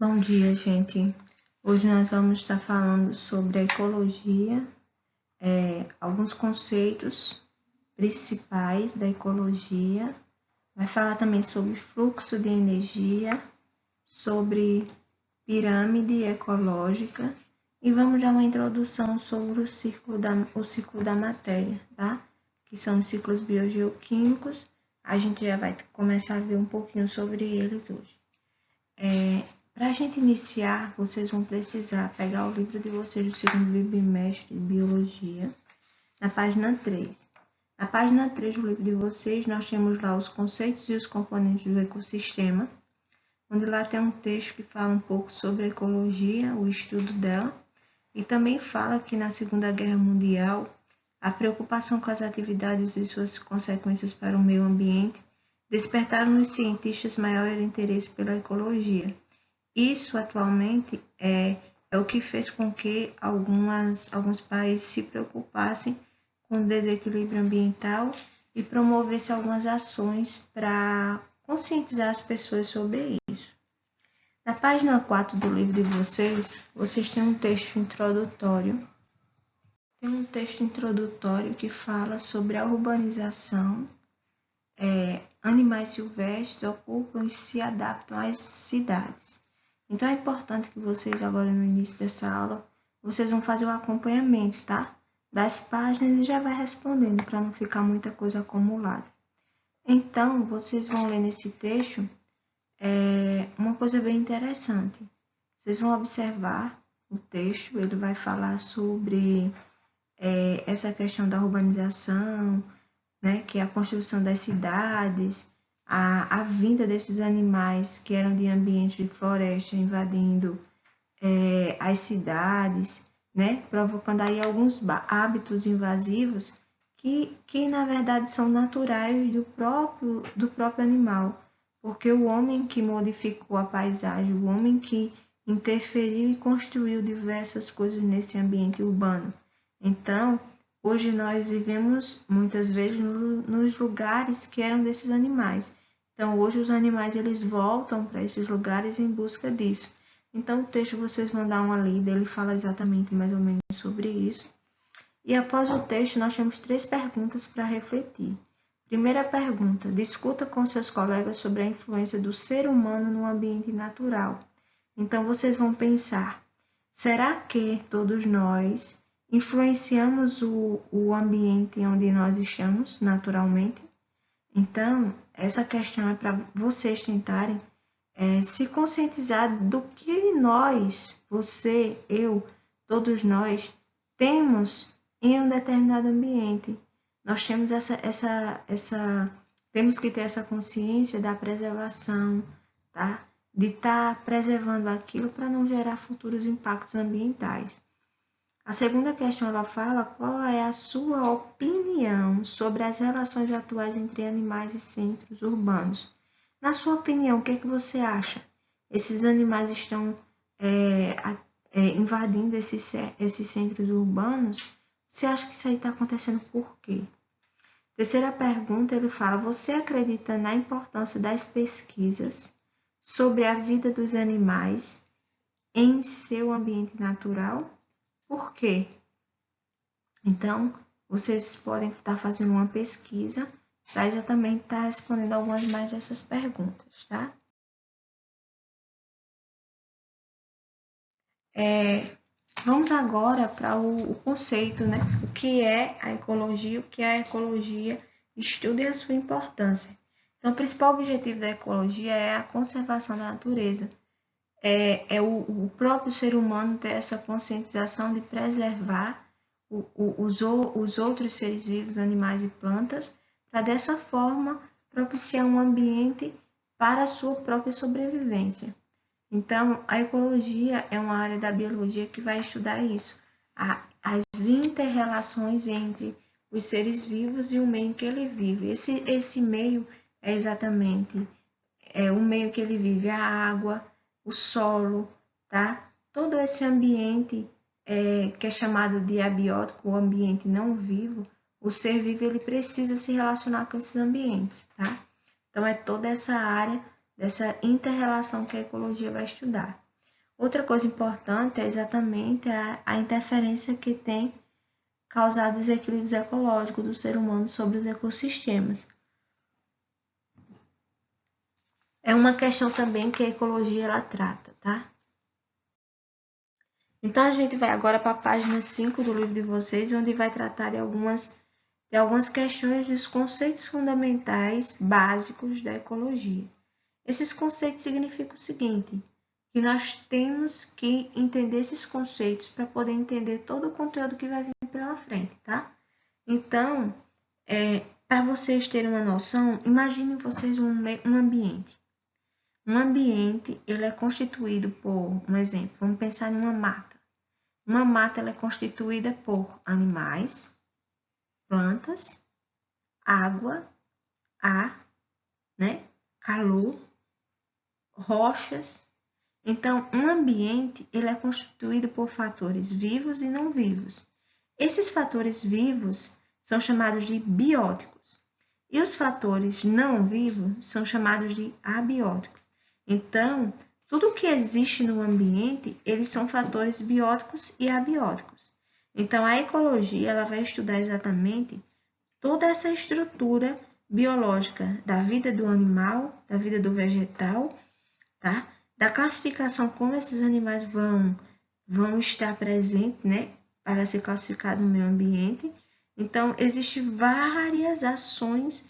Bom dia, gente. Hoje nós vamos estar falando sobre a ecologia, alguns conceitos principais da ecologia. Vai falar também sobre fluxo de energia, sobre pirâmide ecológica e vamos dar uma introdução sobre o ciclo da matéria, tá? Que são os ciclos biogeoquímicos. A gente já vai começar a ver um pouquinho sobre eles hoje. Para a gente iniciar, vocês vão precisar pegar o livro de vocês do segundo bimestre de Biologia, na página 3. Na página 3 do livro de vocês, nós temos lá os conceitos e os componentes do ecossistema, onde lá tem um texto que fala um pouco sobre a ecologia, o estudo dela, e também fala que na Segunda Guerra Mundial, a preocupação com as atividades e suas consequências para o meio ambiente despertaram nos cientistas maior interesse pela ecologia. Isso atualmente é o que fez com que alguns países se preocupassem com o desequilíbrio ambiental e promovessem algumas ações para conscientizar as pessoas sobre isso. Na página 4 do livro de vocês têm um texto introdutório. Tem um texto introdutório que fala sobre a urbanização. Animais silvestres ocupam e se adaptam às cidades. Então, é importante que vocês, agora no início dessa aula, vocês vão fazer o acompanhamento, tá? Das páginas e já vai respondendo, para não ficar muita coisa acumulada. Então, vocês vão ler nesse texto uma coisa bem interessante. Vocês vão observar o texto, ele vai falar sobre essa questão da urbanização, né, que é a construção das cidades, a vinda desses animais que eram de ambientes de floresta invadindo as cidades, né, provocando aí alguns hábitos invasivos que na verdade são naturais do próprio animal, porque o homem que modificou a paisagem, o homem que interferiu e construiu diversas coisas nesse ambiente urbano. Então, hoje nós vivemos muitas vezes nos lugares que eram desses animais. Então, hoje os animais eles voltam para esses lugares em busca disso. Então, o texto vocês vão dar uma lida, ele fala exatamente mais ou menos sobre isso. E após o texto, nós temos 3 perguntas para refletir. Primeira pergunta: discuta com seus colegas sobre a influência do ser humano no ambiente natural. Então, vocês vão pensar: será que todos nós influenciamos o ambiente onde nós estamos naturalmente? Então, essa questão é para vocês tentarem se conscientizar do que nós, você, eu, todos nós, temos em um determinado ambiente. Nós temos temos que ter essa consciência da preservação, tá? De estar preservando aquilo para não gerar futuros impactos ambientais. A segunda questão, ela fala qual é a sua opinião sobre as relações atuais entre animais e centros urbanos. Na sua opinião, o que é que você acha? Esses animais estão invadindo esses centros urbanos? Você acha que isso aí está acontecendo por quê? Terceira pergunta, ele fala: você acredita na importância das pesquisas sobre a vida dos animais em seu ambiente natural? Por quê? Então, vocês podem estar fazendo uma pesquisa para exatamente estar respondendo algumas mais dessas perguntas, tá? Vamos agora para o conceito, né? O que é a ecologia, estudo e a sua importância. Então, o principal objetivo da ecologia é a conservação da natureza. O próprio ser humano ter essa conscientização de preservar os outros seres vivos, animais e plantas, para dessa forma propiciar um ambiente para a sua própria sobrevivência. Então, a ecologia é uma área da biologia que vai estudar isso, as inter-relações entre os seres vivos e o meio que ele vive. Esse meio é exatamente o meio que ele vive, a água, o solo, tá? Todo esse ambiente que é chamado de abiótico, o ambiente não vivo, o ser vivo ele precisa se relacionar com esses ambientes, tá? Então, é toda essa área dessa inter-relação que a ecologia vai estudar. Outra coisa importante é exatamente a interferência que tem causado desequilíbrios ecológicos do ser humano sobre os ecossistemas. É uma questão também que a ecologia ela trata, tá? Então a gente vai agora para a página 5 do livro de vocês, onde vai tratar de algumas questões dos conceitos fundamentais básicos da ecologia. Esses conceitos significam o seguinte, que nós temos que entender esses conceitos para poder entender todo o conteúdo que vai vir pela frente, tá? Então, para vocês terem uma noção, imaginem vocês um ambiente. Um ambiente, ele é constituído por, um exemplo, vamos pensar em uma mata. Uma mata ela é constituída por animais, plantas, água, ar, né? Calor, rochas. Então, um ambiente ele é constituído por fatores vivos e não vivos. Esses fatores vivos são chamados de bióticos e os fatores não vivos são chamados de abióticos. Então, tudo que existe no ambiente, eles são fatores bióticos e abióticos. Então, a ecologia ela vai estudar exatamente toda essa estrutura biológica da vida do animal, da vida do vegetal, tá? Da classificação como esses animais vão estar presentes, né? Para ser classificado no meio ambiente. Então, existem várias ações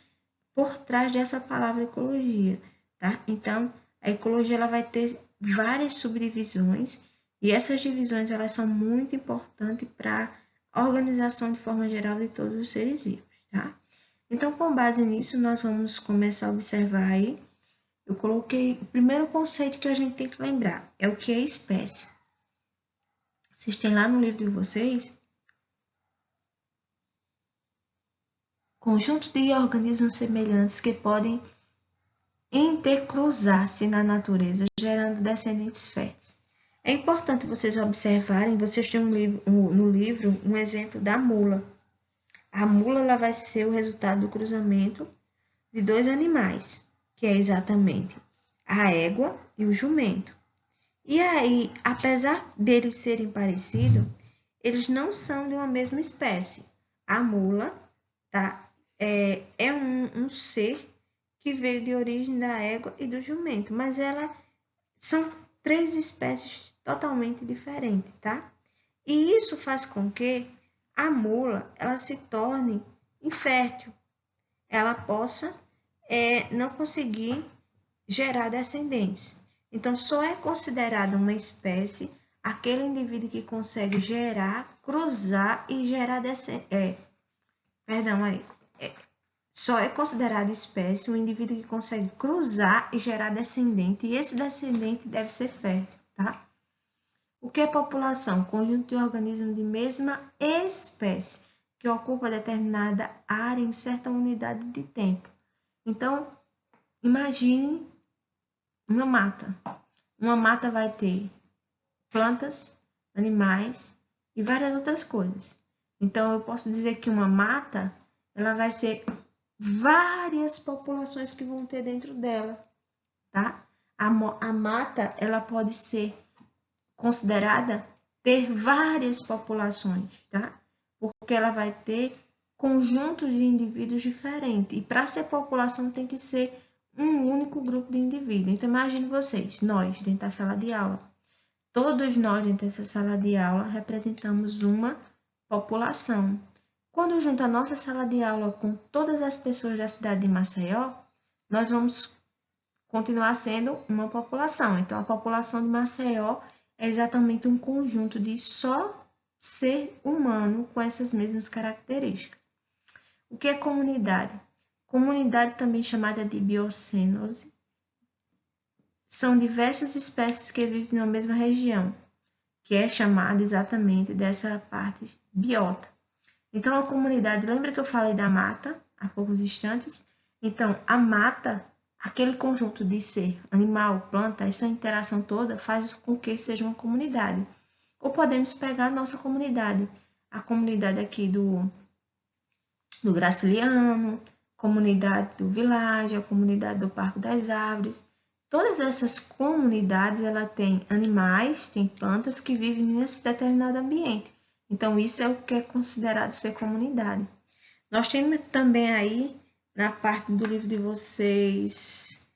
por trás dessa palavra ecologia, tá? Então, a ecologia ela vai ter várias subdivisões e essas divisões elas são muito importantes para a organização de forma geral de todos os seres vivos, tá? Então, com base nisso, nós vamos começar a observar aí. Eu coloquei o primeiro conceito que a gente tem que lembrar, é o que é espécie. Vocês têm lá no livro de vocês, conjunto de organismos semelhantes que podem intercruzar-se na natureza, gerando descendentes férteis. É importante vocês observarem, vocês têm no livro um exemplo da mula. A mula ela vai ser o resultado do cruzamento de dois animais, que é exatamente a égua e o jumento. E aí, apesar deles serem parecidos, eles não são de uma mesma espécie. A mula tá, é um ser que veio de origem da égua e do jumento, mas elas são três espécies totalmente diferentes, tá? E isso faz com que a mula ela se torne infértil, ela possa não conseguir gerar descendentes. Então, só é considerada uma espécie aquele indivíduo que consegue gerar, cruzar e gerar descendentes. Só é considerado espécie um indivíduo que consegue cruzar e gerar descendente, e esse descendente deve ser fértil, tá? O que é população? Conjunto de organismos de mesma espécie, que ocupa determinada área em certa unidade de tempo. Então, imagine uma mata. Uma mata vai ter plantas, animais e várias outras coisas. Então, eu posso dizer que uma mata, ela vai ser várias populações que vão ter dentro dela, tá? A mata, ela pode ser considerada ter várias populações, tá? Porque ela vai ter conjuntos de indivíduos diferentes. E para ser população tem que ser um único grupo de indivíduos. Então, imagine vocês, nós, dentro da sala de aula. Todos nós, dentro dessa sala de aula, representamos uma população. Quando junta a nossa sala de aula com todas as pessoas da cidade de Maceió, nós vamos continuar sendo uma população. Então, a população de Maceió é exatamente um conjunto de só ser humano com essas mesmas características. O que é comunidade? Comunidade, também chamada de biocênose, são diversas espécies que vivem na mesma região, que é chamada exatamente dessa parte biota. Então, a comunidade, lembra que eu falei da mata há poucos instantes? Então, a mata, aquele conjunto de ser, animal, planta, essa interação toda faz com que seja uma comunidade. Ou podemos pegar a nossa comunidade, a comunidade aqui do Graciliano, comunidade do Vilagem, a comunidade do Parque das Árvores. todas essas comunidades, ela tem animais, tem plantas que vivem nesse determinado ambiente. Então, isso é o que é considerado ser comunidade. Nós temos também aí, na parte do livro de vocês,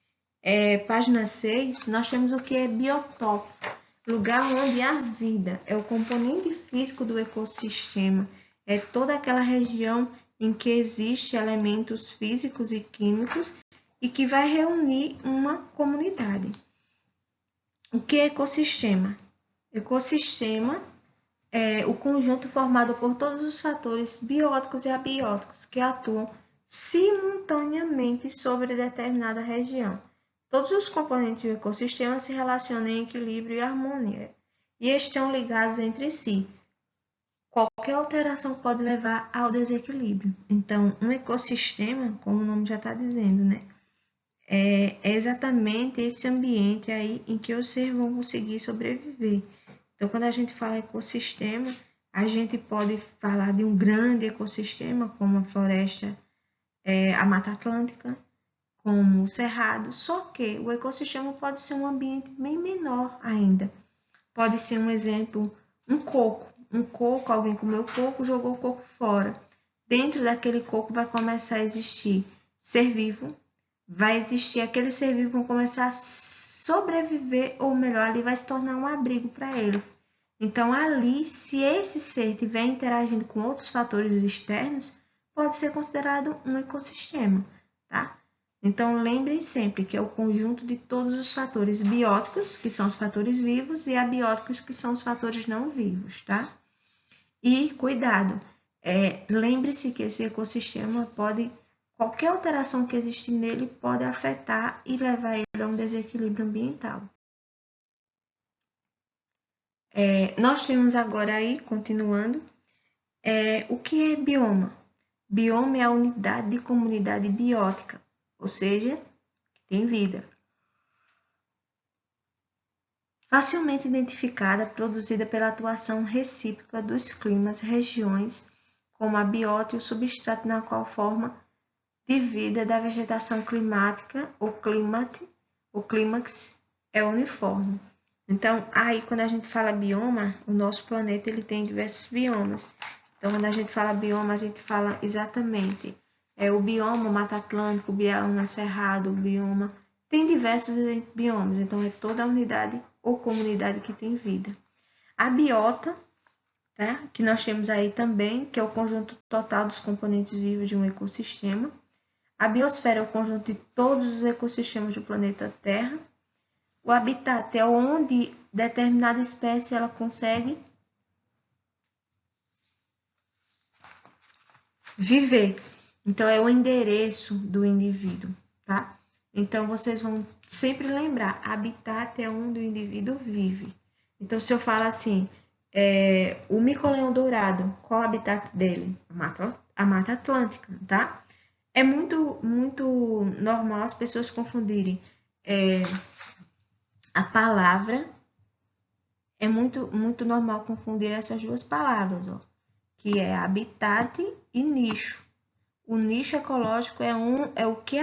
página 6, nós temos o que é biotopos. Lugar onde há vida, é o componente físico do ecossistema, é toda aquela região em que existem elementos físicos e químicos e que vai reunir uma comunidade. O que é ecossistema? Ecossistema é o conjunto formado por todos os fatores bióticos e abióticos que atuam simultaneamente sobre determinada região. Todos os componentes do ecossistema se relacionam em equilíbrio e harmonia e estão ligados entre si. Qualquer alteração pode levar ao desequilíbrio. Então, um ecossistema, como o nome já está dizendo, né? É exatamente esse ambiente aí em que os seres vão conseguir sobreviver. Então, quando a gente fala ecossistema, a gente pode falar de um grande ecossistema, como a floresta, a Mata Atlântica, como o cerrado, só que o ecossistema pode ser um ambiente bem menor ainda. Pode ser um exemplo, um coco. Um coco, alguém comeu coco, jogou o coco fora. Dentro daquele coco vai começar a existir ser vivo, vai existir aquele ser vivo, vão começar a sobreviver, ou melhor, ali vai se tornar um abrigo para eles. Então, ali, se esse ser estiver interagindo com outros fatores externos, pode ser considerado um ecossistema, tá? Então, lembrem sempre que é o conjunto de todos os fatores bióticos, que são os fatores vivos, e abióticos, que são os fatores não vivos, tá? E, cuidado, lembre-se que esse ecossistema pode, qualquer alteração que existe nele pode afetar e levar ele a um desequilíbrio ambiental. Nós temos agora aí, continuando, o que é bioma? Bioma é a unidade de comunidade biótica, ou seja, que tem vida. Facilmente identificada, produzida pela atuação recíproca dos climas, regiões, como a biota e o substrato na qual forma de vida da vegetação climática, o clímax é uniforme. Então, aí quando a gente fala bioma, o nosso planeta ele tem diversos biomas. Então, quando a gente fala bioma, a gente fala exatamente o bioma Mata Atlântico, o bioma Cerrado, o bioma... Tem diversos biomas, então é toda a unidade ou comunidade que tem vida. A biota, tá? Que nós temos aí também, que é o conjunto total dos componentes vivos de um ecossistema. A biosfera é o conjunto de todos os ecossistemas do planeta Terra. O habitat é onde determinada espécie ela consegue viver. Então, é o endereço do indivíduo, tá? Então, vocês vão sempre lembrar, habitat é onde o indivíduo vive. Então, se eu falo assim, o mico-leão dourado, qual é o habitat dele? A Mata Atlântica, tá? É muito, muito normal as pessoas confundirem a palavra, é muito, muito normal confundir essas duas palavras, ó, que é habitat e nicho. O nicho ecológico é o que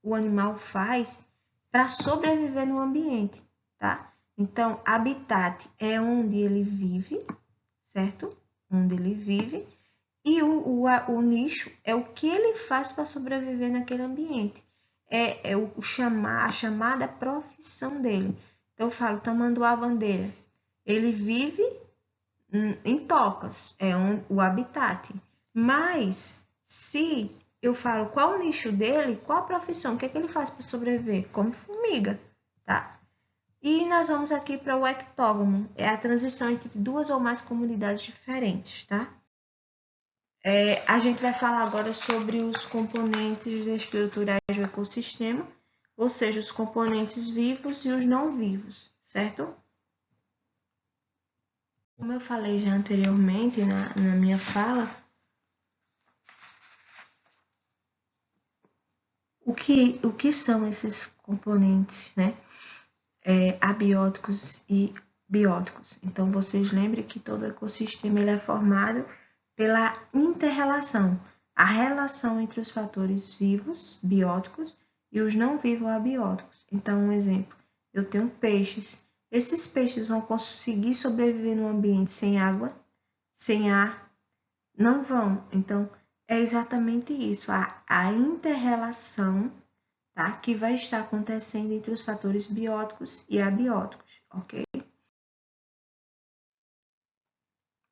o animal faz para sobreviver no ambiente, tá? Então, habitat é onde ele vive, certo? Onde ele vive. E o nicho é o que ele faz para sobreviver naquele ambiente. A chamada profissão dele. Então, eu falo, tamanduá-bandeira. Ele vive em tocas, o habitat. Mas, se eu falo qual o nicho dele, qual a profissão, o que é que ele faz para sobreviver? Come formiga, tá? E nós vamos aqui para o ectógono, é a transição entre duas ou mais comunidades diferentes, tá? A gente vai falar agora sobre os componentes estruturais do ecossistema, ou seja, os componentes vivos e os não vivos, certo? Como eu falei já anteriormente na minha fala, o que são esses componentes, né? Abióticos e bióticos. Então, vocês lembrem que todo ecossistema ele é formado pela inter-relação, a relação entre os fatores vivos, bióticos, e os não vivos abióticos. Então, um exemplo, eu tenho peixes. Esses peixes vão conseguir sobreviver num ambiente sem água, sem ar? Não vão. Então, é exatamente isso, a inter-relação, tá, que vai estar acontecendo entre os fatores bióticos e abióticos, ok?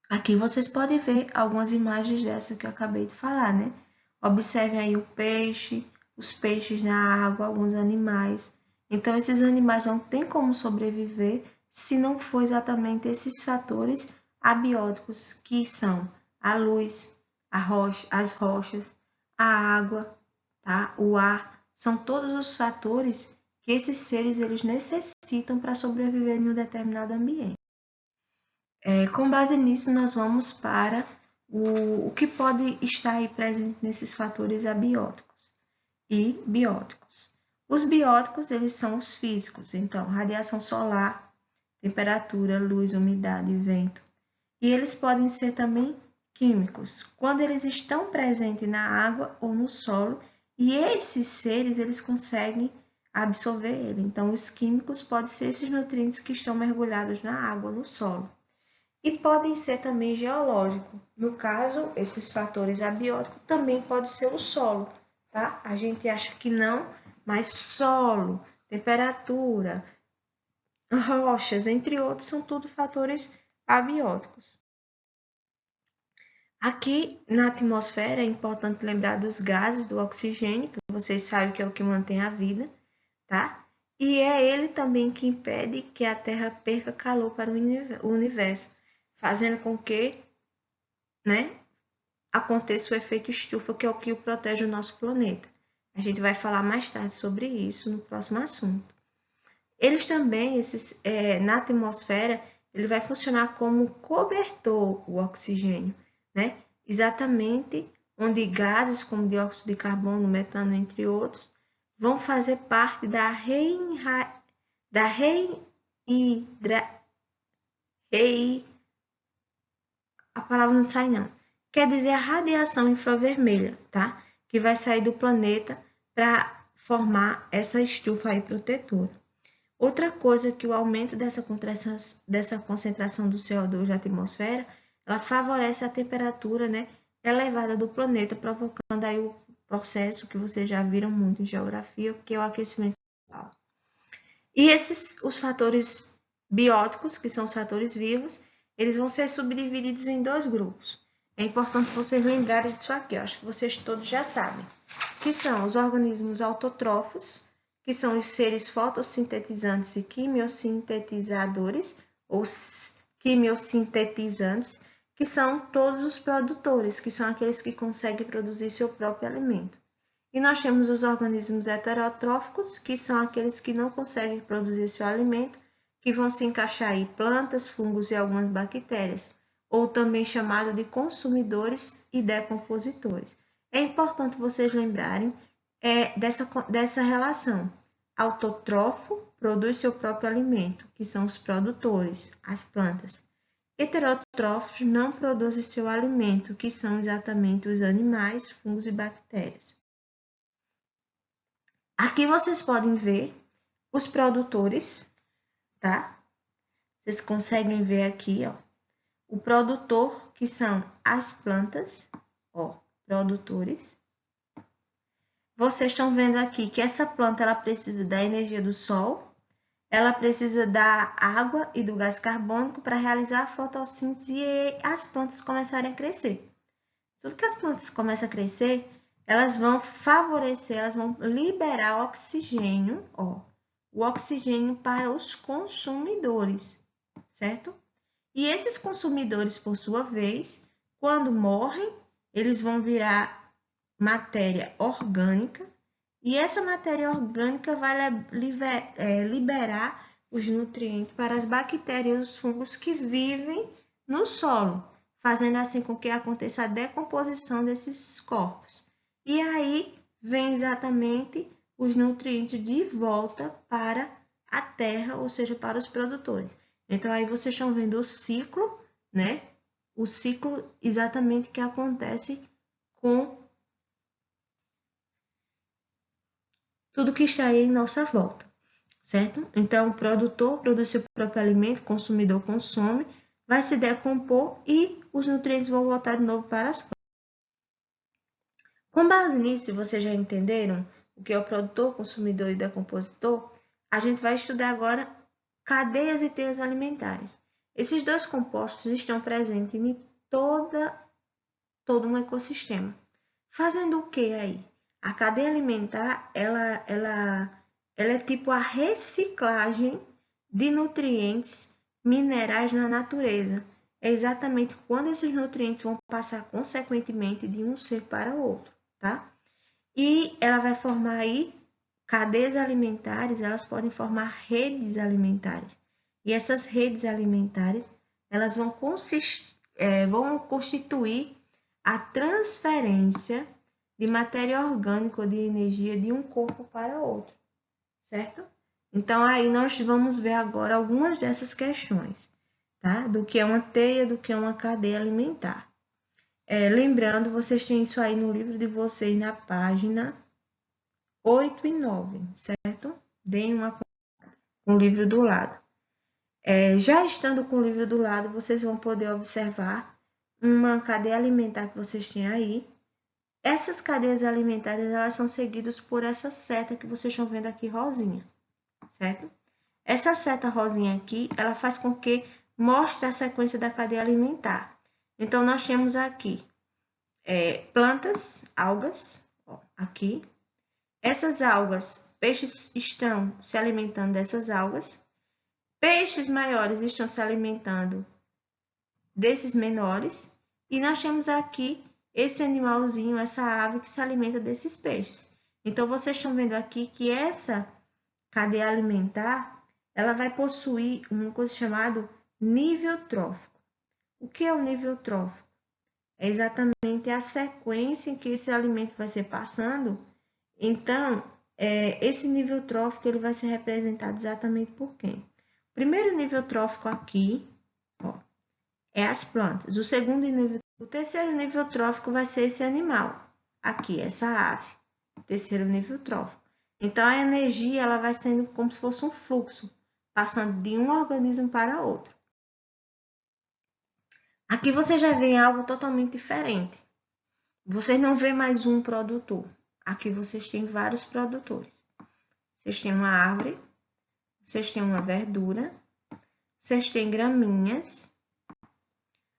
Aqui vocês podem ver algumas imagens dessa que eu acabei de falar, né? Observem aí o peixe, os peixes na água, alguns animais. Então, esses animais não têm como sobreviver se não for exatamente esses fatores abióticos, que são a luz, as rochas, a água, tá? O ar. São todos os fatores que esses seres eles necessitam para sobreviver em um determinado ambiente. Com base nisso, nós vamos para o que pode estar aí presente nesses fatores abióticos e bióticos. Os bióticos, eles são os físicos, então, radiação solar, temperatura, luz, umidade, vento. E eles podem ser também químicos, quando eles estão presentes na água ou no solo, e esses seres, eles conseguem absorver ele. Então, os químicos podem ser esses nutrientes que estão mergulhados na água ou no solo. E podem ser também geológicos. No caso, esses fatores abióticos também pode ser o solo, tá? A gente acha que não, mas solo, temperatura, rochas, entre outros, são tudo fatores abióticos. Aqui na atmosfera é importante lembrar dos gases do oxigênio, que vocês sabem que é o que mantém a vida, tá? E é ele também que impede que a Terra perca calor para o universo, fazendo com que, né, aconteça o efeito estufa, que é o que protege o nosso planeta. A gente vai falar mais tarde sobre isso no próximo assunto. Eles também, na atmosfera, ele vai funcionar como cobertor, o oxigênio, né? Exatamente onde gases como dióxido de carbono, metano, entre outros, vão fazer parte da a palavra não sai não. Quer dizer a radiação infravermelha, tá? Que vai sair do planeta para formar essa estufa aí protetora. Outra coisa que o aumento dessa concentração do CO2 na atmosfera, ela favorece a temperatura, né, elevada do planeta, provocando aí o processo que vocês já viram muito em geografia, que é o aquecimento global. E os fatores bióticos, que são os fatores vivos, eles vão ser subdivididos em dois grupos. É importante vocês lembrarem disso aqui, acho que vocês todos já sabem, que são os organismos autotrófos, que são os seres fotossintetizantes e quimiosintetizadores, ou quimiosintetizantes, que são todos os produtores, que são aqueles que conseguem produzir seu próprio alimento. E nós temos os organismos heterotróficos, que são aqueles que não conseguem produzir seu alimento, que vão se encaixar em plantas, fungos e algumas bactérias, ou também chamado de consumidores e decompositores. É importante vocês lembrarem dessa relação. Autotrófo produz seu próprio alimento, que são os produtores, as plantas. Heterotrófos não produzem seu alimento, que são exatamente os animais, fungos e bactérias. Aqui vocês podem ver os produtores, tá? Vocês conseguem ver aqui, ó, o produtor, que são as plantas, ó, produtores. Vocês estão vendo aqui que essa planta, ela precisa da energia do sol, ela precisa da água e do gás carbônico para realizar a fotossíntese e as plantas começarem a crescer. Tudo que as plantas começam a crescer, elas vão favorecer, elas vão liberar oxigênio, ó, o oxigênio para os consumidores, certo? E esses consumidores, por sua vez, quando morrem, eles vão virar matéria orgânica, e essa matéria orgânica vai liberar os nutrientes para as bactérias e os fungos que vivem no solo, fazendo assim com que aconteça a decomposição desses corpos. E aí vem exatamente os nutrientes de volta para a terra, ou seja, para os produtores. Então aí vocês estão vendo o ciclo, né? O ciclo exatamente que acontece com tudo que está aí em nossa volta, certo? Então, o produtor produz seu próprio alimento, o consumidor consome, vai se decompor e os nutrientes vão voltar de novo para as plantas. Com base nisso, se vocês já entenderam o que é o produtor, consumidor e decompositor, a gente vai estudar agora cadeias e teias alimentares. Esses dois compostos estão presentes em todo um ecossistema. Fazendo o que aí? A cadeia alimentar, ela é tipo a reciclagem de nutrientes minerais na natureza. É exatamente quando esses nutrientes vão passar consequentemente de um ser para o outro, tá? E ela vai formar aí cadeias alimentares, elas podem formar redes alimentares. E essas redes alimentares, elas vão constituir a transferência de matéria orgânica ou de energia de um corpo para outro, certo? Então, aí nós vamos ver agora algumas dessas questões, tá? Do que é uma teia, do que é uma cadeia alimentar. Lembrando, vocês têm isso aí no livro de vocês, na página 8 e 9, certo? Deem uma com o livro do lado. Já estando com o livro do lado, vocês vão poder observar uma cadeia alimentar que vocês têm aí. Essas cadeias alimentares, elas são seguidas por essa seta que vocês estão vendo aqui, rosinha, certo? Essa seta rosinha aqui, ela faz com que mostre a sequência da cadeia alimentar. Então, nós temos aqui plantas, algas, ó, aqui. Essas algas, peixes estão se alimentando dessas algas. Peixes maiores estão se alimentando desses menores. E nós temos aqui esse animalzinho, essa ave que se alimenta desses peixes. Então, vocês estão vendo aqui que essa cadeia alimentar, ela vai possuir uma coisa chamada nível trófico. O que é o nível trófico? É exatamente a sequência em que esse alimento vai ser passando. Então, esse nível trófico ele vai ser representado exatamente por quem? O primeiro nível trófico aqui, ó, é as plantas. O terceiro nível trófico vai ser esse animal, aqui, essa ave. Terceiro nível trófico. Então, a energia ela vai sendo como se fosse um fluxo, passando de um organismo para outro. Aqui você já vê algo totalmente diferente. Vocês não vê mais um produtor. Aqui vocês têm vários produtores. Vocês têm uma árvore, vocês têm uma verdura, vocês têm graminhas.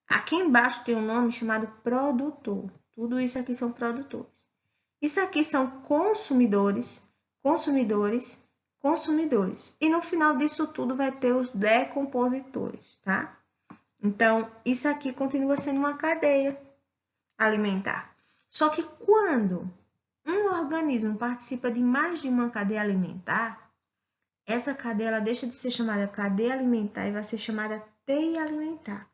Aqui embaixo tem um nome chamado produtor. Tudo isso aqui são produtores. Isso aqui são consumidores, consumidores, consumidores. E no final disso tudo vai ter os decompositores, tá? Então, isso aqui continua sendo uma cadeia alimentar. Só que quando um organismo participa de mais de uma cadeia alimentar, essa cadeia ela deixa de ser chamada cadeia alimentar e vai ser chamada teia alimentar,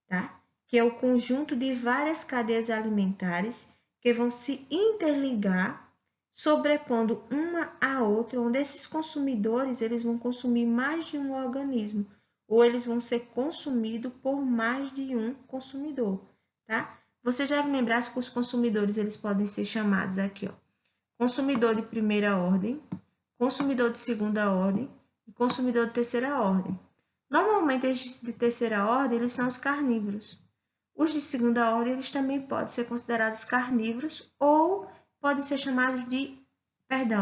tá? Que é o conjunto de várias cadeias alimentares que vão se interligar, sobrepondo uma à outra, onde esses consumidores eles vão consumir mais de um organismo, ou eles vão ser consumidos por mais de um consumidor, tá? Você já deve lembrar que os consumidores eles podem ser chamados aqui, ó, consumidor de primeira ordem, consumidor de segunda ordem e consumidor de terceira ordem. Normalmente, os de terceira ordem eles são os carnívoros. Os de segunda ordem eles também podem ser considerados carnívoros ou podem ser chamados de,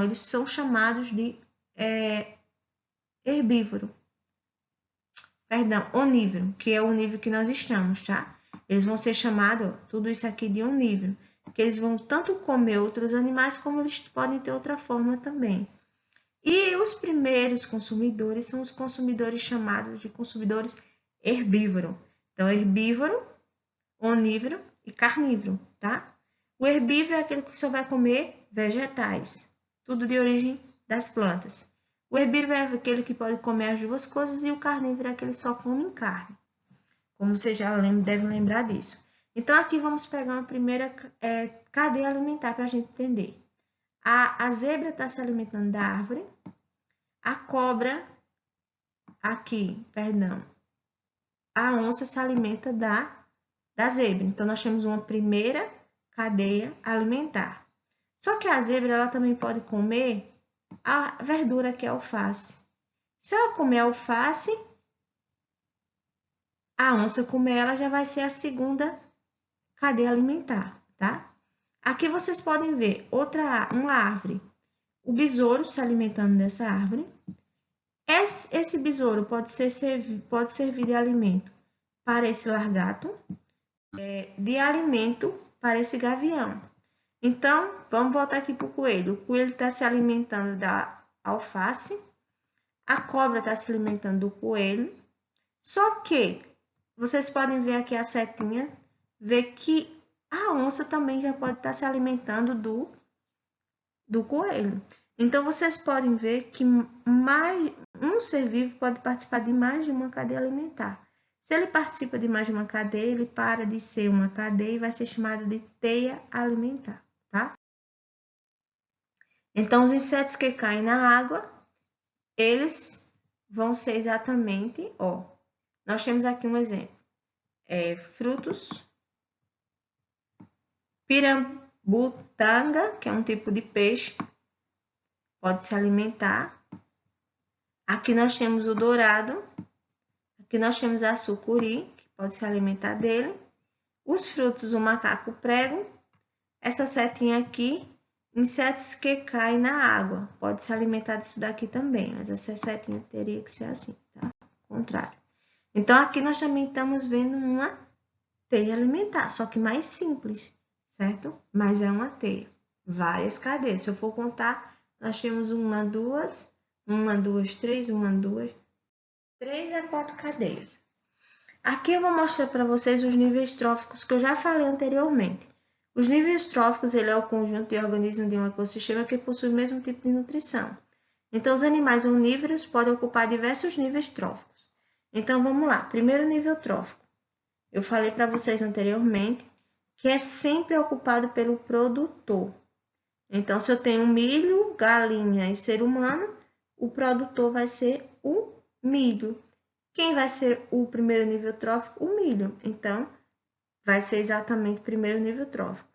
eles são chamados de herbívoro. Onívoro, que é o nível que nós estamos, tá? Eles vão ser chamados, tudo isso aqui de onívoro, que eles vão tanto comer outros animais, como eles podem ter outra forma também. E os primeiros consumidores são os consumidores chamados de consumidores herbívoros. Então, herbívoro, onívoro e carnívoro, tá? O herbívoro é aquele que só vai comer vegetais, tudo de origem das plantas. O herbívoro é aquele que pode comer as duas coisas e o carnívoro é aquele que só come carne. Como você já deve lembrar disso. Então, aqui vamos pegar uma primeira cadeia alimentar para a gente entender. A zebra está se alimentando da árvore. A cobra, a onça se alimenta da zebra. Então, nós temos uma primeira cadeia alimentar. Só que a zebra ela também pode comer a verdura que é alface. Se ela comer alface, a onça comer ela já vai ser a segunda cadeia alimentar, tá? Aqui vocês podem ver uma árvore. O besouro se alimentando dessa árvore. Esse besouro pode servir de alimento para esse largato, de alimento para esse gavião. Então, vamos voltar aqui para o coelho. O coelho está se alimentando da alface, a cobra está se alimentando do coelho. Só que vocês podem ver aqui a setinha, ver que a onça também já pode estar se alimentando do coelho. Então, vocês podem ver que um ser vivo pode participar de mais de uma cadeia alimentar. Se ele participa de mais de uma cadeia, ele para de ser uma cadeia e vai ser chamado de teia alimentar, tá? Então, os insetos que caem na água, eles vão ser exatamente, nós temos aqui um exemplo. Frutos, pirambutanga, que é um tipo de peixe, pode se alimentar. Aqui nós temos o dourado. Aqui nós temos a sucuri, que pode se alimentar dele. Os frutos, o macaco prego. Essa setinha aqui, insetos que caem na água. Pode se alimentar disso daqui também, mas essa setinha teria que ser assim, tá? Ao contrário. Então, aqui nós também estamos vendo uma teia alimentar, só que mais simples, certo? Mas é uma teia. Várias cadeias. Se eu for contar, nós temos 1, 2, 3, 3 a 4 cadeias. Aqui eu vou mostrar para vocês os níveis tróficos que eu já falei anteriormente. Os níveis tróficos, ele é o conjunto de organismos de um ecossistema que possui o mesmo tipo de nutrição. Então, os animais onívoros podem ocupar diversos níveis tróficos. Então, vamos lá. Primeiro nível trófico. Eu falei para vocês anteriormente que é sempre ocupado pelo produtor. Então, se eu tenho milho, galinha e ser humano, o produtor vai ser o milho. Quem vai ser o primeiro nível trófico? O milho. Então, vai ser exatamente o primeiro nível trófico.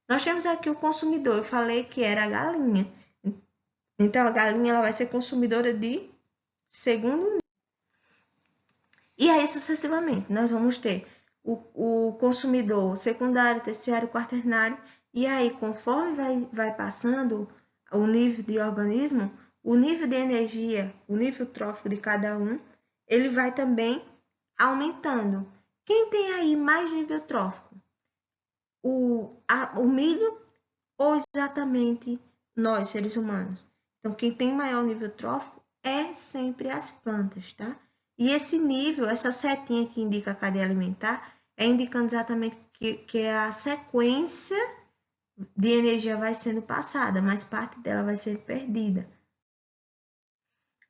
Nós temos aqui o consumidor. Eu falei que era a galinha. Então, a galinha ela vai ser consumidora de segundo nível. E aí, sucessivamente, nós vamos ter o consumidor secundário, terciário, quaternário. E aí, conforme vai passando o nível de organismo, o nível de energia, o nível trófico de cada um, ele vai também aumentando. Quem tem aí mais nível trófico? O milho ou exatamente nós, seres humanos? Então, quem tem maior nível trófico é sempre as plantas, tá? E esse nível, essa setinha que indica a cadeia alimentar, é indicando exatamente que a sequência de energia vai sendo passada, mas parte dela vai ser perdida.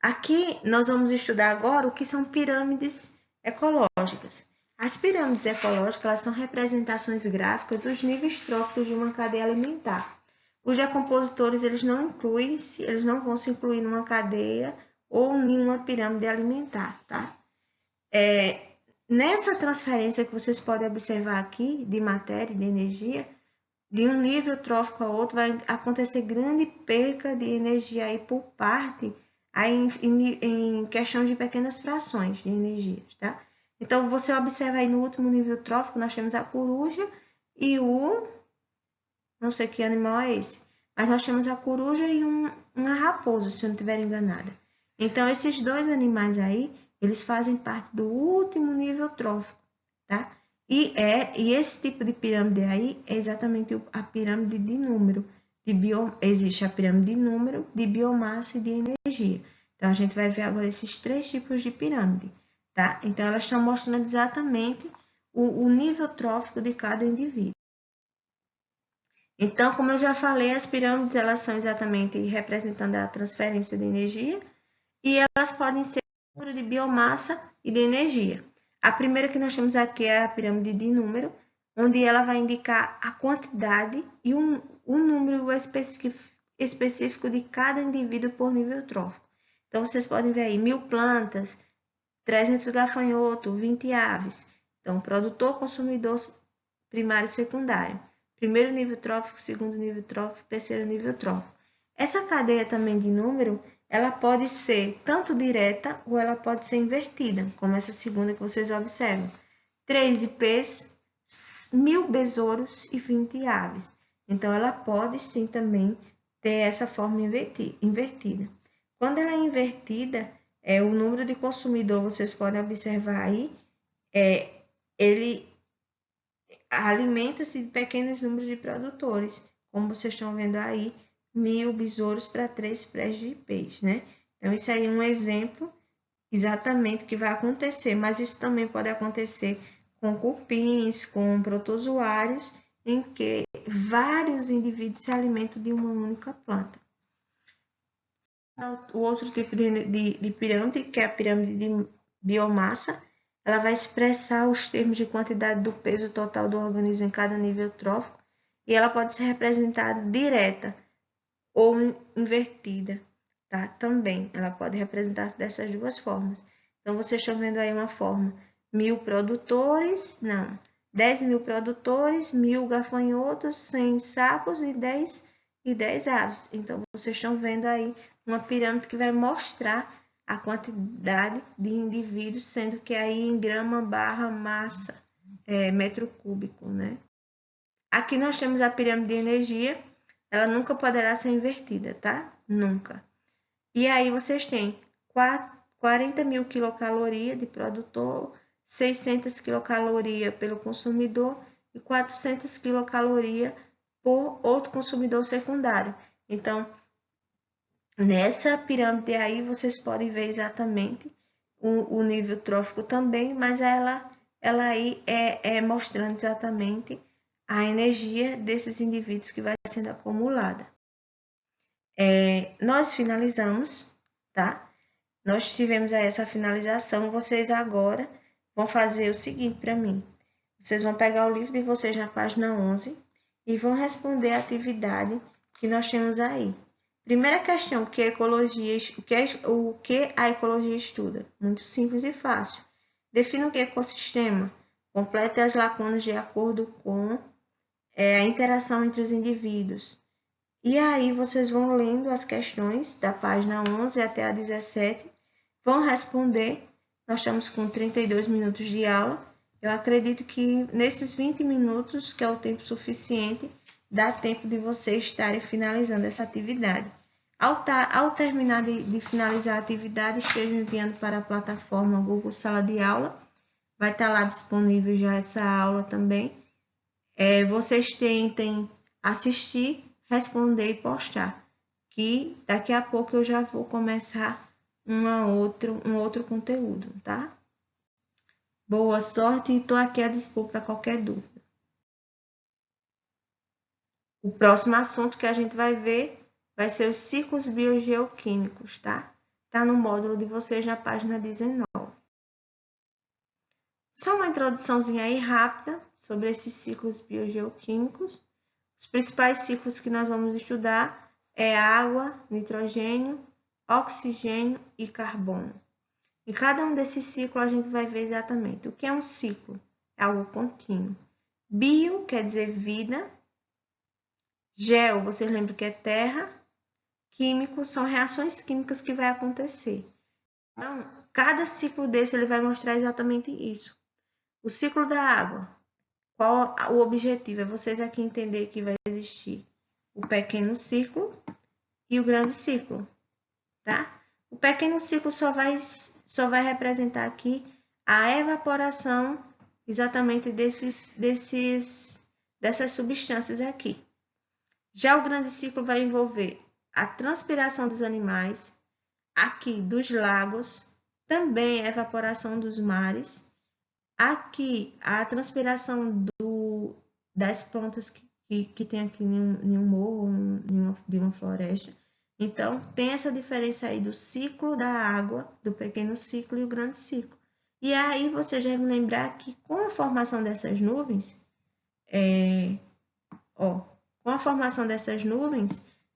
Aqui nós vamos estudar agora o que são pirâmides ecológicas. As pirâmides ecológicas elas são representações gráficas dos níveis tróficos de uma cadeia alimentar. Os decompositores eles não vão se incluir numa cadeia ou em uma pirâmide alimentar, tá? Nessa transferência que vocês podem observar aqui de matéria e de energia, de um nível trófico a outro vai acontecer grande perca de energia aí por parte aí em questão de pequenas frações de energias, tá? Então, você observa aí no último nível trófico, nós temos a coruja e não sei que animal é esse, mas nós temos a coruja e uma raposa, se eu não estiver enganada. Então, esses dois animais aí, eles fazem parte do último nível trófico, tá? E esse tipo de pirâmide aí é exatamente a pirâmide de número. Existe a pirâmide de número, de biomassa e de energia. Então, a gente vai ver agora esses 3 tipos de pirâmide, tá? Então, elas estão mostrando exatamente o nível trófico de cada indivíduo. Então, como eu já falei, as pirâmides elas são exatamente representando a transferência de energia e elas podem ser de biomassa e de energia. A primeira que nós temos aqui é a pirâmide de número, onde ela vai indicar a quantidade e um número específico de cada indivíduo por nível trófico. Então, vocês podem ver aí 1000 plantas, 300 gafanhotos, 20 aves. Então, produtor, consumidor, primário e secundário. Primeiro nível trófico, segundo nível trófico, terceiro nível trófico. Essa cadeia também de número, ela pode ser tanto direta ou ela pode ser invertida, como essa segunda que vocês observam. 3 ipês, 1000 besouros e 20 aves. Então, ela pode sim também ter essa forma invertida. Quando ela é invertida, o número de consumidor, vocês podem observar aí, ele alimenta-se de pequenos números de produtores, como vocês estão vendo aí, 1000 besouros para 3 prés de ipês, né? Então, isso aí é um exemplo exatamente que vai acontecer, mas isso também pode acontecer com cupins, com protozoários, em que vários indivíduos se alimentam de uma única planta. O outro tipo de pirâmide, que é a pirâmide de biomassa, ela vai expressar os termos de quantidade do peso total do organismo em cada nível trófico, e ela pode ser representada direta ou invertida, tá? Também, ela pode representar dessas duas formas. Então, vocês estão vendo aí uma forma, 1000 produtores, não, 10.000 produtores, 1000 gafanhotos, 100 sapos e 10 aves. Então, vocês estão vendo aí uma pirâmide que vai mostrar a quantidade de indivíduos, sendo que aí em grama barra massa, metro cúbico, né? Aqui nós temos a pirâmide de energia, ela nunca poderá ser invertida, tá? Nunca. E aí vocês têm 40.000 quilocalorias de produtor, 600 quilocalorias pelo consumidor e 400 quilocalorias por outro consumidor secundário. Então, nessa pirâmide aí, vocês podem ver exatamente o nível trófico também, mas ela aí é mostrando exatamente a energia desses indivíduos que vai sendo acumulada. Nós finalizamos, tá? Nós tivemos aí essa finalização. Vocês agora vão fazer o seguinte para mim. Vocês vão pegar o livro de vocês na página 11 e vão responder a atividade que nós temos aí. Primeira questão, o que a ecologia estuda? Muito simples e fácil. Defina o que é ecossistema. Complete as lacunas de acordo com a interação entre os indivíduos. E aí vocês vão lendo as questões da página 11 até a 17, vão responder. Nós estamos com 32 minutos de aula. Eu acredito que nesses 20 minutos, que é o tempo suficiente, dá tempo de vocês estarem finalizando essa atividade. Ao terminar de finalizar a atividade, estejam enviando para a plataforma Google Sala de Aula. Vai estar lá disponível já essa aula também. Vocês tentem assistir, responder e postar, que daqui a pouco eu já vou começar um outro conteúdo, tá? Boa sorte e estou aqui a dispor para qualquer dúvida. O próximo assunto que a gente vai ver vai ser os ciclos biogeoquímicos, tá? Tá no módulo de vocês na página 19. Só uma introduçãozinha aí rápida sobre esses ciclos biogeoquímicos. Os principais ciclos que nós vamos estudar é água, nitrogênio, oxigênio e carbono. Em cada um desses ciclos a gente vai ver exatamente o que é um ciclo, é algo contínuo. Bio quer dizer vida, geo, vocês lembram que é terra, químico são reações químicas que vai acontecer. Então, cada ciclo desse ele vai mostrar exatamente isso. O ciclo da água, qual o objetivo? É vocês aqui entender que vai existir o pequeno ciclo e o grande ciclo, tá? O pequeno ciclo só vai representar aqui a evaporação exatamente dessas substâncias aqui. Já o grande ciclo vai envolver a transpiração dos animais, aqui dos lagos, também a evaporação dos mares, aqui a transpiração das plantas que tem aqui em um morro, de uma floresta. Então, tem essa diferença aí do ciclo da água, do pequeno ciclo e o grande ciclo. E aí, você já vai lembrar que com a formação dessas nuvens,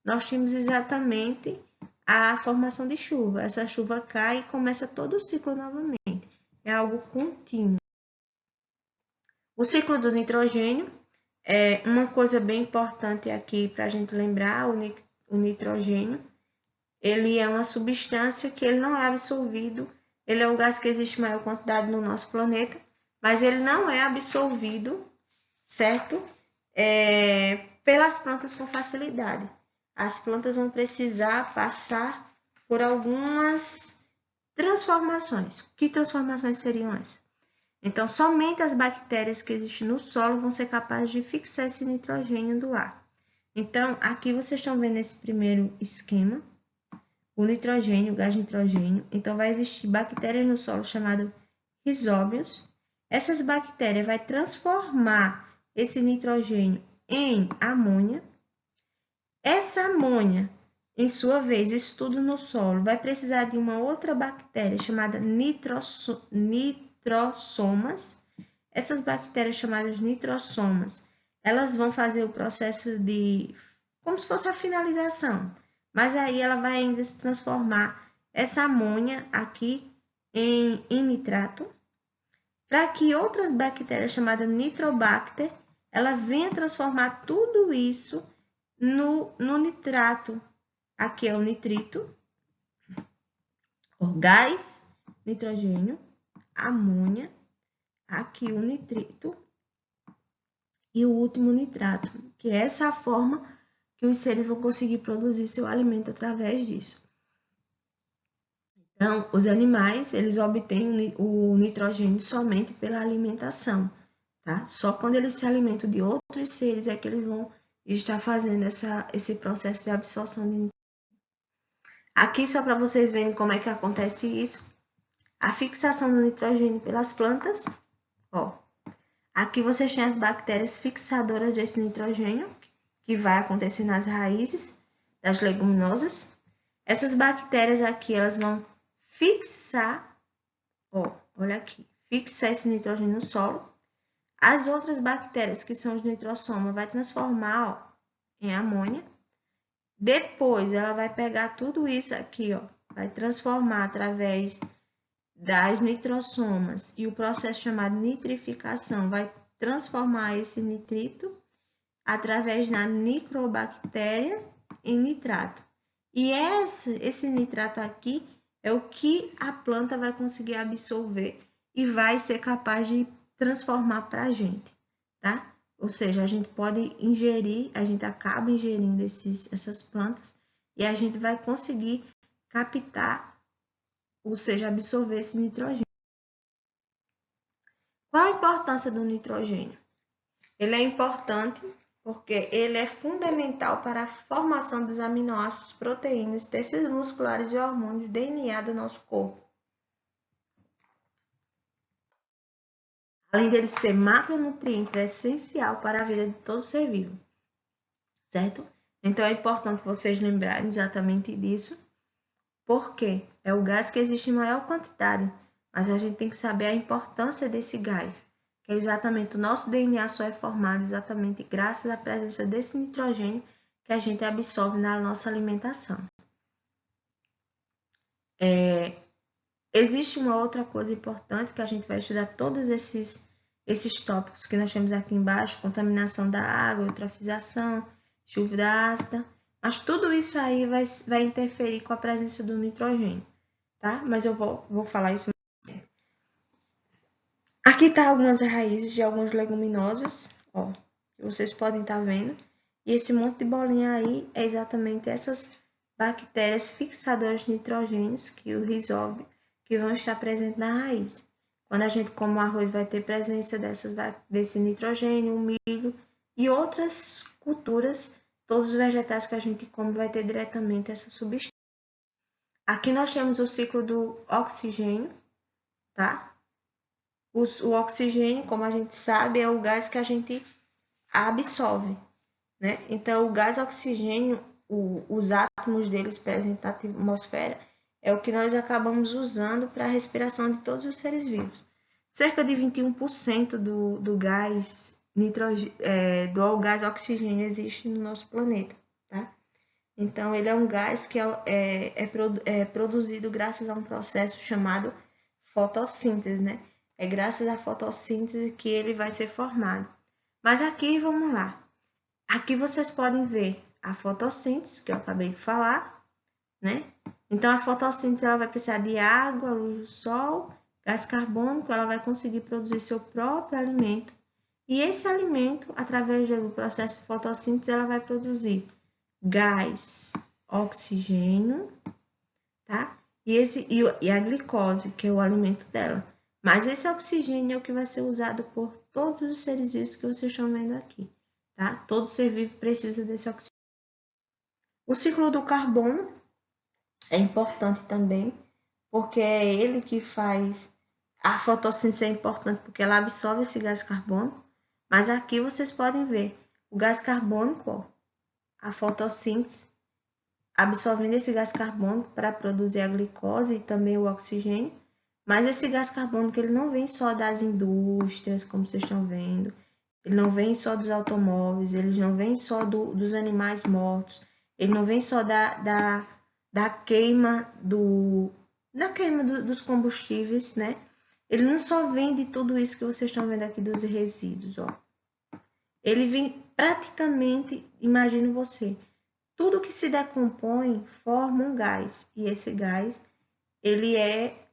nós temos exatamente a formação de chuva. Essa chuva cai e começa todo o ciclo novamente. É algo contínuo. O ciclo do nitrogênio é uma coisa bem importante aqui para a gente lembrar. o nitrogênio, ele é uma substância que ele não é absorvido, ele é o gás que existe em maior quantidade no nosso planeta, mas ele não é absorvido, certo? Pelas plantas com facilidade. As plantas vão precisar passar por algumas transformações. Que transformações seriam essas? Então, somente as bactérias que existem no solo vão ser capazes de fixar esse nitrogênio do ar. Então, aqui vocês estão vendo esse primeiro esquema, o nitrogênio, o gás nitrogênio. Então, vai existir bactérias no solo chamadas rizóbios. Essas bactérias vão transformar esse nitrogênio em amônia. Essa amônia, em sua vez, isso tudo no solo, vai precisar de uma outra bactéria chamada nitrossomas. Essas bactérias chamadas nitrossomas, elas vão fazer o processo de, como se fosse a finalização, mas aí ela vai ainda se transformar essa amônia aqui em nitrato, para que outras bactérias chamadas nitrobacter, ela venha transformar tudo isso no nitrato. Aqui é o nitrito, o gás, nitrogênio, amônia, aqui o nitrito e o último nitrato, que é essa forma que os seres vão conseguir produzir seu alimento através disso. Então, os animais, eles obtêm o nitrogênio somente pela alimentação, tá? Só quando eles se alimentam de outros seres é que eles vão estar fazendo esse processo de absorção de nitrogênio. Aqui, só para vocês verem como é que acontece isso, a fixação do nitrogênio pelas plantas, ó. Aqui vocês têm as bactérias fixadoras desse nitrogênio, que vai acontecer nas raízes das leguminosas. Essas bactérias aqui, elas vão fixar, ó, olha aqui, fixar esse nitrogênio no solo. As outras bactérias, que são os nitrossomas, vai transformar, ó, em amônia. Depois, ela vai pegar tudo isso aqui, ó, vai transformar através das nitrossomas e o processo chamado nitrificação vai transformar esse nitrito através da microbactéria em nitrato. E esse nitrato aqui é o que a planta vai conseguir absorver e vai ser capaz de transformar para a gente, tá? Ou seja, a gente pode ingerir, a gente acaba ingerindo essas plantas e a gente vai conseguir captar, ou seja, absorver esse nitrogênio. Qual a importância do nitrogênio? Ele é importante porque ele é fundamental para a formação dos aminoácidos, proteínas, tecidos musculares e hormônios, DNA do nosso corpo. Além dele ser macronutriente, é essencial para a vida de todo ser vivo, certo? Então é importante vocês lembrarem exatamente disso, porque é o gás que existe em maior quantidade, mas a gente tem que saber a importância desse gás, que é exatamente o nosso DNA só é formado exatamente graças à presença desse nitrogênio que a gente absorve na nossa alimentação. Existe uma outra coisa importante que a gente vai estudar todos esses tópicos que nós temos aqui embaixo, contaminação da água, eutrofização, chuva ácida, mas tudo isso aí vai interferir com a presença do nitrogênio, tá? Mas eu vou falar isso mais. Aqui tá algumas raízes de alguns leguminosos, ó, que vocês podem estar vendo, e esse monte de bolinha aí é exatamente essas bactérias fixadoras de nitrogênios, que o rizóbio, que vão estar presentes na raiz. Quando a gente come o arroz, vai ter presença desse nitrogênio, o milho e outras culturas, todos os vegetais que a gente come vai ter diretamente essa substância. Aqui nós temos o ciclo do oxigênio, tá? O oxigênio, como a gente sabe, é o gás que a gente absorve, né? Então, o gás oxigênio, os átomos deles presentes na atmosfera, é o que nós acabamos usando para a respiração de todos os seres vivos. Cerca de 21% do gás do gás oxigênio existe no nosso planeta, tá? Então, ele é um gás que é produzido graças a um processo chamado fotossíntese, né? É graças à fotossíntese que ele vai ser formado. Mas aqui, vamos lá. Aqui vocês podem ver a fotossíntese, que eu acabei de falar, né? Então, a fotossíntese ela vai precisar de água, luz do sol, gás carbônico, ela vai conseguir produzir seu próprio alimento. E esse alimento, através do processo de fotossíntese, ela vai produzir gás, oxigênio, tá? E a glicose, que é o alimento dela. Mas esse oxigênio é o que vai ser usado por todos os seres vivos que vocês estão vendo aqui, tá? Todo ser vivo precisa desse oxigênio. O ciclo do carbono é importante também, porque é ele que faz... A fotossíntese é importante porque ela absorve esse gás carbônico, mas aqui vocês podem ver o gás carbônico, ó, a fotossíntese, absorvendo esse gás carbônico para produzir a glicose e também o oxigênio. Mas esse gás carbônico ele não vem só das indústrias, como vocês estão vendo, ele não vem só dos automóveis, ele não vem só dos animais mortos, ele não vem só da queima dos combustíveis, né? Ele não só vem de tudo isso que vocês estão vendo aqui dos resíduos, ó. Ele vem praticamente, imagine você, tudo que se decompõe forma um gás. E esse gás, ele é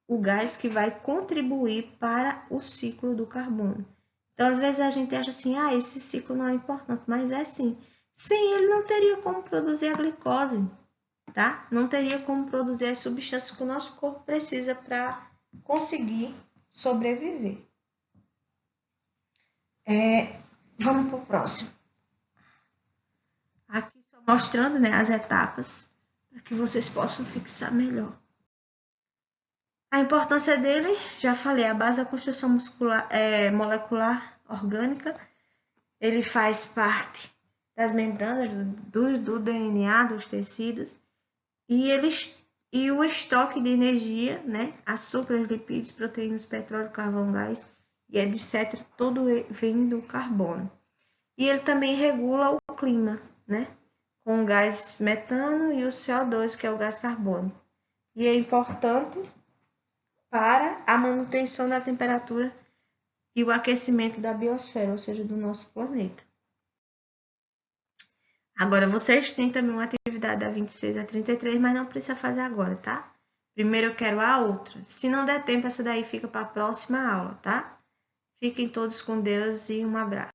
o gás que vai contribuir para o ciclo do carbono. Então, às vezes a gente acha assim, esse ciclo não é importante, mas é sim. Sem ele não teria como produzir a glicose, tá? Não teria como produzir as substâncias que o nosso corpo precisa para conseguir sobreviver. Vamos para o próximo. Aqui só mostrando, né, as etapas para que vocês possam fixar melhor. A importância dele, já falei, a base da construção molecular orgânica. Ele faz parte das membranas do DNA, dos tecidos, e o estoque de energia, né? Açúcares, lipídios, proteínas, petróleo, carvão, gás e etc. Todo vem do carbono. E ele também regula o clima, né? Com o gás metano e o CO2, que é o gás carbônico. E é importante para a manutenção da temperatura e o aquecimento da biosfera, ou seja, do nosso planeta. Agora, vocês têm também uma atividade da 26 a 33, mas não precisa fazer agora, tá? Primeiro eu quero a outra. Se não der tempo, essa daí fica para a próxima aula, tá? Fiquem todos com Deus e um abraço.